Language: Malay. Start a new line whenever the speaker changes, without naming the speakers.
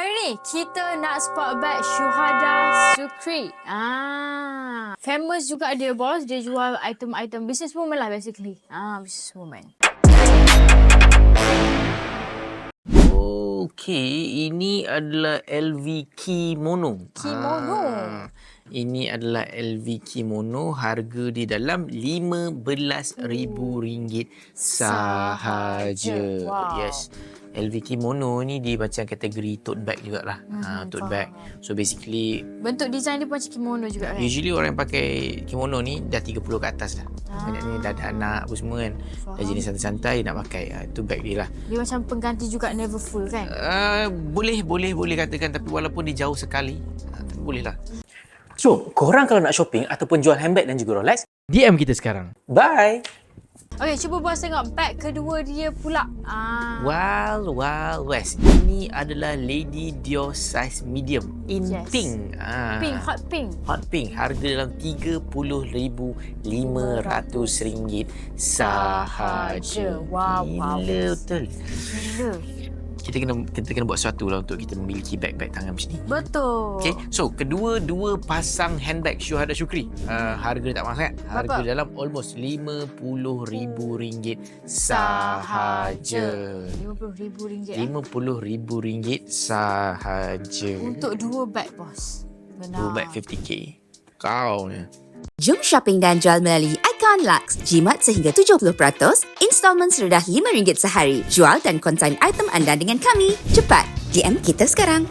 Hari ni kita nak spot bag Syuhada Sukri. Famous juga dia bos. Dia jual item-item businesswoman lah basically. Businesswoman.
Okey, ini adalah LV Kimono.
Kimono.
Ini adalah LV Kimono. Harga di dalam RM15,000 sahaja.
Wow.
Yes. LV Kimono ni dia macam kategori tote bag jugalah. Tote bag. So basically
Bentuk design dia pun macam kimono juga kan?
usually orang yang pakai kimono ni dah 30 ke atas dah. Banyak ni dah ada anak apa semua kan. Dah jenis santai-santai nak pakai. Itu bag dia lah.
Dia macam pengganti juga never full kan?
Boleh katakan, tapi walaupun dia jauh sekali, boleh lah.
So, korang kalau nak shopping ataupun jual handbag dan juga Rolex,
DM kita sekarang.
bye!
Okey, cuba bos tengok bag kedua dia pula.
Wild West. Ini adalah Lady Dior size medium in
Yes.
pink.
Pink, hot pink.
Hot pink. Harga dalam RM30,500 sahaja.
Wow.
Gila betul.
Gila.
Kita kena buat sesuatu lah untuk kita memiliki bag-bag tangan macam ni.
Betul.
Okay, so kedua pasang handbag Syuhada Sukri, harga dia tak mahal sangat. Harga
Berapa?
dalam almost RM50,000 sahaja.
RM50,000
RM50,000 sahaja.
Untuk dua bag bos. Benar.
Dua bag 50k. Kau ni.
Jom shopping dan jual melalui Icon Lux. Jimat sehingga 70%, installment serendah RM5 sehari. Jual dan konsign item anda dengan kami. Cepat, DM kita sekarang.